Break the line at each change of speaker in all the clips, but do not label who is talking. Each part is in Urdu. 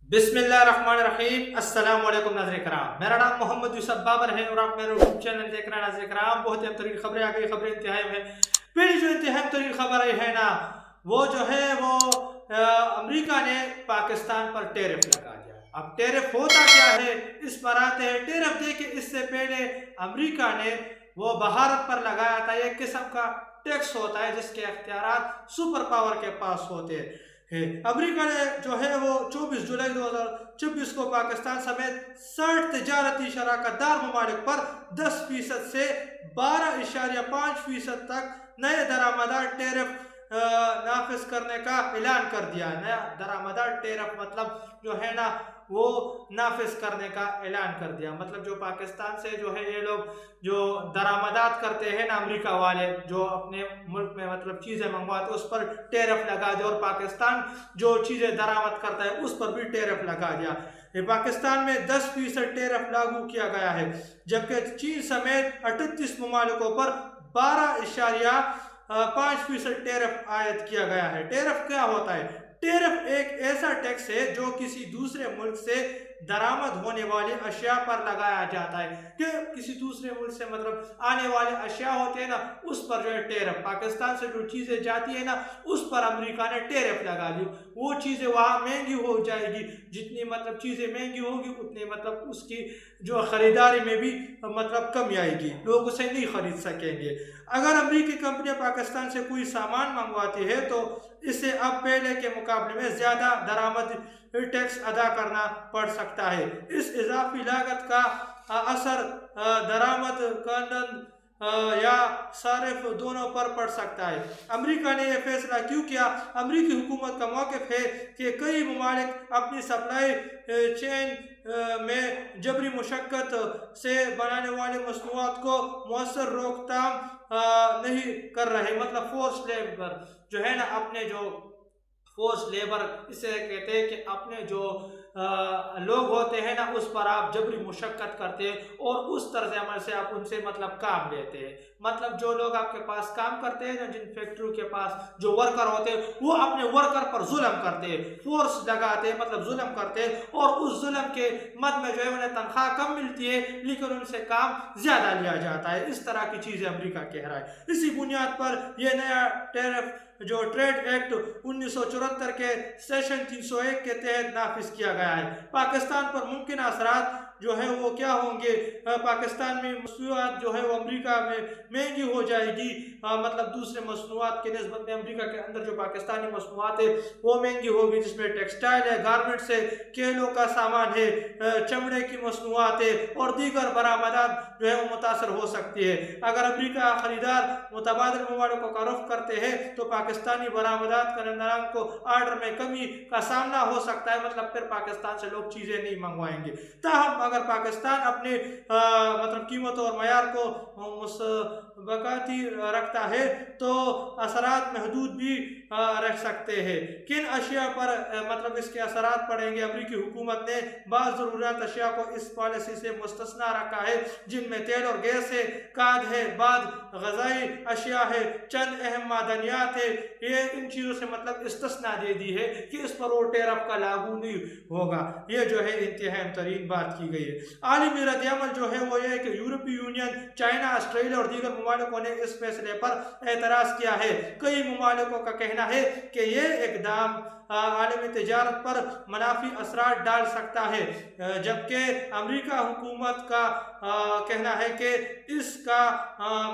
بسم اللہ الرحمن الرحیم۔ السلام علیکم ناظرین کرام، میرا نام محمد یوسف بابر ہے اور آپ میرے یوٹیوب چینل دیکھ رہے ہیں۔ ناظرین کرام، بہت اہم ترین خبریں آ گئی، خبریں انتہائی میں پہلی جو انتہائی ترین خبر آئی ہے نا، وہ جو ہے وہ امریکہ نے پاکستان پر ٹیرف لگا دیا۔ اب ٹیرف ہوتا کیا ہے اس پر آتے ہیں۔ ٹیرف دیکھیں، اس سے پہلے امریکہ نے وہ بھارت پر لگایا تھا، ایک قسم کا ٹیکس ہوتا ہے جس کے اختیارات سپر پاور کے پاس ہوتے ہیں۔ امریکہ نے جو ہے وہ 24 جولائی 2024 کو پاکستان سمیت 60 تجارتی شراکت دار ممالک پر 10% سے 12.5% تک نئے درآمدات ٹیرف نافذ کرنے کا اعلان کر دیا۔ نیا درآمدات ٹیرف مطلب جو ہے نا وہ نافذ کرنے کا اعلان کر دیا، مطلب جو پاکستان سے جو ہے یہ لوگ جو درآمدات کرتے ہیں نا، امریکہ والے جو اپنے ملک میں مطلب چیزیں منگواتے اس پر ٹیرف لگا دیا، اور پاکستان جو چیزیں درآمد کرتا ہے اس پر بھی ٹیرف لگا دیا۔ پاکستان میں 10% ٹیرف لاگو کیا گیا ہے، جبکہ چین سمیت 38 ممالکوں پر 12.5% ٹیرف عائد کیا گیا ہے۔ ٹیرف کیا ہوتا ہے؟ ٹیرف ایک ایسا ٹیکس ہے جو کسی دوسرے ملک سے درآمد ہونے والی اشیاء پر لگایا جاتا ہے، کہ کسی دوسرے ملک سے مطلب آنے والے اشیاء ہوتے ہیں نا اس پر جو ہے ٹیرف، پاکستان سے جو چیزیں جاتی ہیں نا اس پر امریکہ نے ٹیرف لگا دی۔ وہ چیزیں وہاں مہنگی ہو جائے گی، جتنی مطلب چیزیں مہنگی ہوگی اتنی مطلب اس کی جو خریداری میں بھی مطلب کمی آئے گی، لوگ اسے نہیں خرید سکیں گے۔ اگر امریکی کمپنیاں پاکستان سے کوئی سامان منگواتی ہے تو اسے اب پہلے کے مقابلے میں زیادہ درآمد ٹیکس ادا کرنا پڑ سکتا ہے۔ اس اضافی لاگت کا اثر درآمد کنندگان یا صارف دونوں پر پڑ سکتا ہے۔ امریکہ نے یہ فیصلہ کیوں کیا؟ امریکی حکومت کا موقف ہے کہ کئی ممالک اپنی سپلائی چین میں جبری مشقت سے بنانے والی مصنوعات کو مؤثر روک تھام نہیں کر رہے، مطلب فورس لیبر جو ہے نا، اپنے جو فورس لیبر اسے کہتے ہیں کہ اپنے جو لوگ ہوتے ہیں نا اس پر آپ جبری مشقت کرتے ہیں اور اس طرز عمل سے آپ ان سے مطلب کام لیتے ہیں۔ مطلب جو لوگ آپ کے پاس کام کرتے ہیں نا، جن فیکٹریوں کے پاس جو ورکر ہوتے ہیں وہ اپنے ورکر پر ظلم کرتے ہیں، فورس لگاتے ہیں، مطلب ظلم کرتے ہیں، اور اس ظلم کے مد میں جو ہے انہیں تنخواہ کم ملتی ہے لیکن ان سے کام زیادہ لیا جاتا ہے۔ اس طرح کی چیزیں امریکہ کہہ رہا ہے۔ اسی بنیاد پر یہ نیا ٹیرف جو ٹریڈ ایکٹ 1974 کے سیشن 301 کے تحت نافذ کیا گیا ہے۔ پاکستان پر ممکنہ اثرات جو ہے وہ کیا ہوں گے؟ پاکستان میں مصنوعات جو ہے وہ امریکہ میں مہنگی ہو جائے گی، مطلب دوسرے مصنوعات کے نسبت میں امریکہ کے اندر جو پاکستانی مصنوعات ہے وہ مہنگی ہوگی، جس میں ٹیکسٹائل ہے، گارمنٹس ہے، کھیلوں کا سامان ہے، چمڑے کی مصنوعات ہے اور دیگر برآمدات جو ہے وہ متاثر ہو سکتی ہے۔ اگر امریکہ خریدار متبادل ممالکوں کا رخ کرتے ہیں تو پاکستانی برآمدات کنندگان کو آرڈر میں کمی کا سامنا ہو سکتا ہے، مطلب پھر پاکستان سے لوگ چیزیں نہیں منگوائیں گے۔ تاہم اگر پاکستان اپنے مطلب قیمتوں اور معیار کو مسابقتی رکھتا ہے تو اثرات محدود بھی رہ سکتے ہیں۔ کن اشیاء پر مطلب اس کے اثرات پڑیں گے؟ امریکی حکومت نے بعض ضروریات اشیاء کو اس پالیسی سے مستثنی رکھا ہے، جن میں تیل اور گیس ہے، کھاد ہے، بعض غذائی اشیاء ہے، چند اہم معدنیات ہے۔ یہ ان چیزوں سے مطلب استثناء دے دی ہے کہ اس پر وہ ٹیرف کا لاگو نہیں ہوگا۔ یہ جو ہے انتہائی ترین بات کی گئی ہے۔ عالمی رد عمل جو ہے وہ یہ ہے کہ یورپی یونین، چائنا، آسٹریلیا اور دیگر ممالکوں نے اس فیصلے پر اعتراض کیا ہے۔ کئی ممالکوں کا کہنا ہے کہ یہ اقدام عالمی تجارت پر منفی اثرات ڈال سکتا ہے، جبکہ امریکہ حکومت کا کہنا ہے کہ اس کا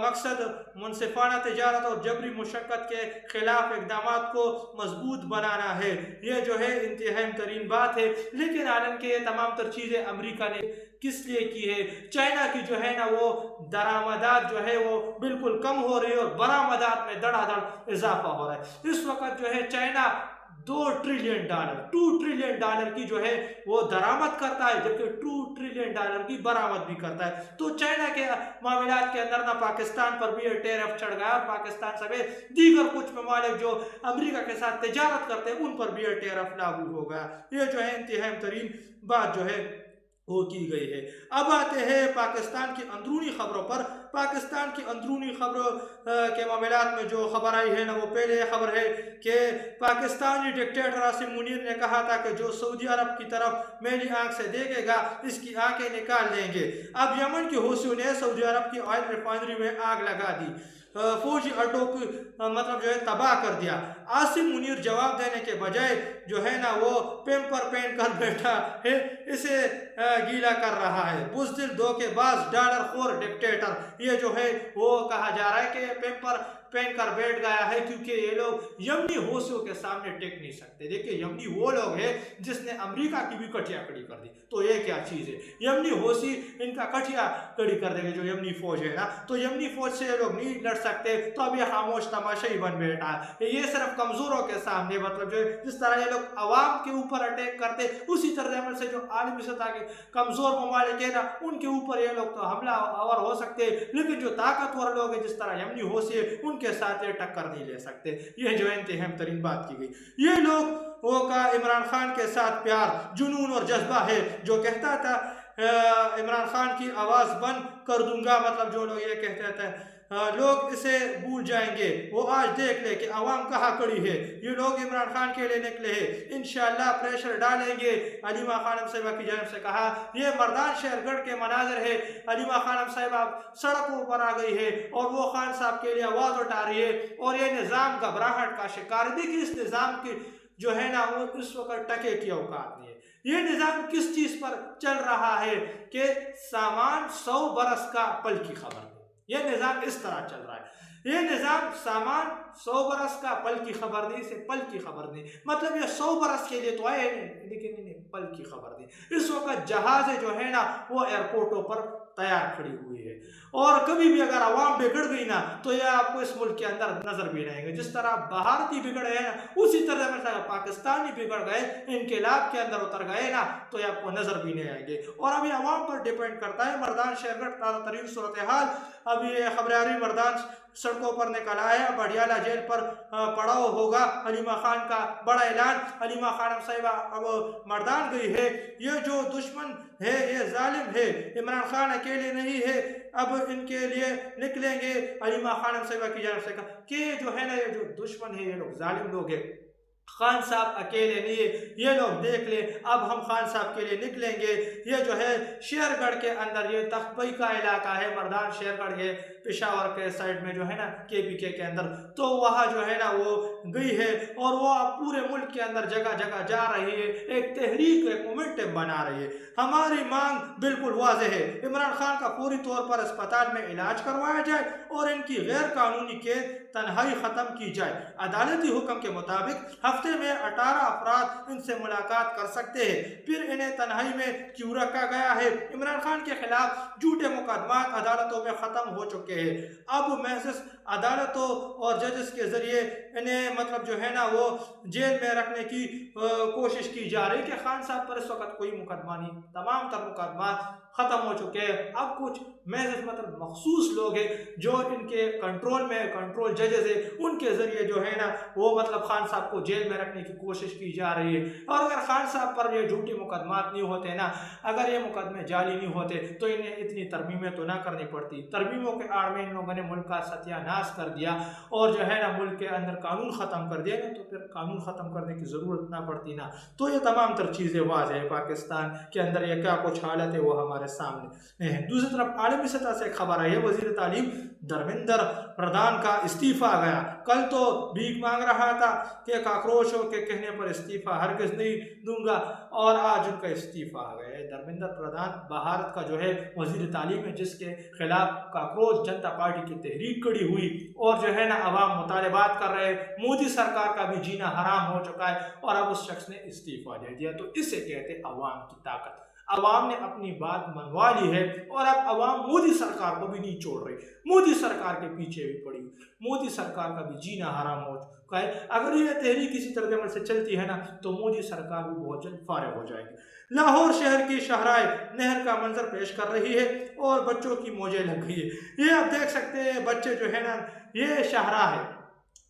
مقصد منصفانہ تجارت اور جبری مشقت کے خلاف اقدامات کو مضبوط بنانا ہے۔ یہ جو ہے انتہائی ترین بات ہے، لیکن عالم کے یہ تمام تر چیزیں امریکہ نے کس لیے کی ہے؟ چائنا کی جو ہے نا وہ درآمدات جو ہے وہ بالکل کم ہو رہی ہے اور برآمدات میں دڑا دڑ اضافہ ہو رہا ہے۔ اس وقت جو ہے چائنا $2 ٹریلین کی جو ہے وہ درآمد کرتا ہے، جبکہ $2 ٹریلین کی برآمد بھی کرتا ہے۔ تو چائنا کے معاملات کے اندر نہ پاکستان پر بھی ٹیرف چڑھ گیا، اور پاکستان سمیت دیگر کچھ ممالک جو امریکہ کے ساتھ تجارت کرتے ہیں ان پر بھی ٹیرف لاگو ہو گیا۔ یہ جو ہے انتہائی ترین بات جو ہے وہ کی گئی ہے۔ اب آتے ہیں پاکستان کی اندرونی خبروں پر۔ پاکستان کی اندرونی خبروں کے معاملات میں جو خبر آئی ہے نا، وہ پہلے یہ خبر ہے کہ پاکستانی ڈکٹیٹر عاصم منیر نے کہا تھا کہ جو سعودی عرب کی طرف میلی آنکھ سے دیکھے گا اس کی آنکھیں نکال دیں گے۔ اب یمن کے حوثیوں نے سعودی عرب کی آئل ریفائنری میں آگ لگا دی، فوجی اڈوں کو مطلب جو ہے تباہ کر دیا۔ عاصم منیر جواب دینے کے بجائے جو ہے نا وہ پیمپر پہن کر بیٹھا ہے، اسے گیلا کر رہا ہے۔ بزدل دھوکے باز ڈالر خور ڈکٹیٹر، یہ جو ہے وہ کہا جا رہا ہے کہ پیمپر پہن کر بیٹھ گیا ہے کیونکہ یہ لوگ یمنی حوثیوں کے سامنے ٹک نہیں سکتے۔ دیکھیں یمنی وہ لوگ ہیں جس نے امریکہ کی بھی کٹیا کڑی کر دی، تو یہ کیا چیز ہے؟ یمنی حوثی ان کا کٹیا کڑی کر دے گے جو یمنی فوج ہے نا، تو یمنی فوج سے یہ لوگ نہیں لڑ سکتے، تو اب یہ خاموش تماشائی بن بیٹھا ہے۔ یہ صرف کمزوروں کے سامنے مطلب جو جس طرح یہ لوگ عوام کے اوپر اٹیک کرتے، اسی طرز عمل سے جو عالمی سطح کے کمزور ممالک ہیں نا ان کے اوپر یہ لوگ تو حملہ آور ہو سکتے، لیکن جو طاقتور لوگ ہیں جس طرح یمنی حوثی ہے ان کے ساتھ یہ ٹکر نہیں لے سکتے۔ یہ جو انتہائی اہم ترین بات کی گئی۔ یہ لوگ وہ کا عمران خان کے ساتھ پیار، جنون اور جذبہ ہے، جو کہتا تھا عمران خان کی آواز بند کر دوں گا، مطلب جو لوگ یہ کہتے تھے لوگ اسے بھول جائیں گے، وہ آج دیکھ لے کہ عوام کہاں کڑی ہے۔ یہ لوگ عمران خان کے لیے نکلے ہیں، انشاءاللہ پریشر ڈالیں گے۔ علیمہ خانم صاحبہ کی جانب سے کہا یہ مردان شہر گڑھ کے مناظر ہے، علیمہ خانم صاحبہ سڑکوں پر آ گئی ہے اور وہ خان صاحب کے لیے آواز اٹھا رہی ہے، اور یہ نظام گھبراہٹ کا شکار ہے۔ دیکھیں اس نظام کی جو ہے نا وہ اس وقت ٹکے کی اوقات نہیں ہے۔ یہ نظام کس چیز پر چل رہا ہے کہ سامان 100 برس کا پل کی خبر ہے۔ یہ نظام اس طرح چل رہا ہے، یہ نظام سامان 100 برس کا پل کی خبر نہیں، اسے پل کی خبر نہیں، مطلب یہ 100 برس کے لیے تو آئے لیکن انہیں پل کی خبر نہیں۔ اس وقت جہازیں جو ہے نا وہ ایئرپورٹوں پر تیار کھڑی ہوئی ہے، اور کبھی بھی اگر عوام بگڑ گئی نا تو یہ آپ کو اس ملک کے اندر نظر بھی نہیں آئے گا۔ جس طرح بھارتی بگڑے ہیں نا اسی طرح مثلا پاکستانی بگڑ گئے، انقلاب کے اندر اتر گئے نا تو یہ آپ کو نظر بھی نہیں آئیں گے، اور ابھی عوام پر ڈیپینڈ کرتا ہے۔ مردان شہر گڑھ تازہ ترین صورتحال، ابھی یہ خبر آ رہی مردان سڑکوں پر نکل آیا ہے، بڑیالہ جیل پر پڑاؤ ہوگا، حلیمہ خان کا بڑا اعلان۔ حلیمہ خانم صاحبہ اب مردان گئی ہے، یہ جو دشمن ہے یہ ظالم ہے، عمران خان اکیلے نہیں ہے، اب ان کے لیے نکلیں گے۔ حلیمہ خانم صاحبہ کی جانب سے کہا کہ جو ہے نا یہ جو دشمن ہے یہ لوگ ظالم لوگ ہیں، خان صاحب اکیلے نہیں ہے، یہ لوگ دیکھ لیں، اب ہم خان صاحب کے لیے نکلیں گے۔ یہ جو ہے شیر گڑھ کے اندر یہ تخبئی کا علاقہ ہے، مردان شیر گڑھ یہ پشاور کے سائڈ میں جو ہے نا KPK کے اندر، تو وہاں جو ہے نا وہ گئی ہے، اور وہ اب پورے ملک کے اندر جگہ جگہ جا رہی ہے، ایک تحریک ایک مومنٹم بنا رہی ہے۔ ہماری مانگ بالکل واضح ہے، عمران خان کا فوری طور پر اسپتال میں علاج کروایا جائے اور ان کی غیر قانونی قید تنہائی ختم کی جائے۔ عدالتی حکم کے مطابق ہفتے میں 18 افراد ان سے ملاقات کر سکتے ہیں، پھر انہیں تنہائی میں کیوں رکھا گیا ہے؟ عمران خان کے خلاف جھوٹے مقدمات عدالتوں میں ختم ہو چکے ہیں، اب محض عدالتوں اور ججز کے ذریعے انہیں مطلب جو ہے نا وہ جیل میں رکھنے کی کوشش کی جا رہی کہ خان صاحب پر اس وقت کوئی مقدمہ نہیں، تمام تر مقدمات ختم ہو چکے ہیں۔ اب کچھ محض مطلب مخصوص لوگ ہیں جو ان کے کنٹرول میں کنٹرول ججز ہیں، ان کے ذریعے جو ہے نا وہ مطلب خان صاحب کو جیل میں رکھنے کی کوشش کی جا رہی ہے۔ اور اگر خان صاحب پر یہ جھوٹی مقدمات نہیں ہوتے نا، اگر یہ مقدمے جعلی نہیں ہوتے تو انہیں اتنی ترمیمیں تو نہ کرنی پڑتی۔ ترمیموں کے آڑ میں ان لوگوں نے ملک کا ستیہ ناش کر دیا اور جو ہے نا ملک کے اندر قانون ختم کر دیا نا، تو پھر قانون ختم کرنے کی ضرورت نہ پڑتی نا۔ تو یہ تمام تر چیزیں واضح ہے، پاکستان کے اندر یہ کیا کچھ حالت ہے وہ ہمارے سامنے ہے۔ دوسری طرف عالمی سطح سے ایک خبر آئی ہے، وزیر تعلیم دھرمیندر پردھان کا استعفیٰ آ گیا۔ کل تو بھیک مانگ رہا تھا کہ کاکروچوں کے کہنے پر استعفیٰ ہرگز نہیں دوں گا، اور آج ان کا استعفیٰ آ گیا ہے۔ دھرمیندر پردھان بھارت کا جو ہے وزیر تعلیم ہے، جس کے خلاف کاکروچ جنتا پارٹی کی تحریک کھڑی ہوئی اور جو ہے نا عوام مطالبات کر رہے، مودی سرکار کا بھی جینا حرام ہو چکا ہے، اور اب اس شخص نے استعفیٰ دے دیا۔ تو اسے کہتے عوام کی طاقت، عوام نے اپنی بات منوا لی ہے، اور اب عوام مودی سرکار کو بھی نہیں چھوڑ رہی، مودی سرکار کے پیچھے بھی پڑی، مودی سرکار کا بھی جینا حرام ہو چکا ہے۔ اگر یہ تحریک اسی طرح عمل سے چلتی ہے نا تو مودی سرکار بھی بہت جلد فارغ ہو جائے گی۔ لاہور شہر کی شاہراہ نہر کا منظر پیش کر رہی ہے اور بچوں کی موجیں لگ گئی ہے۔ یہ آپ دیکھ سکتے ہیں، بچے جو ہے نا، یہ شاہراہ ہے،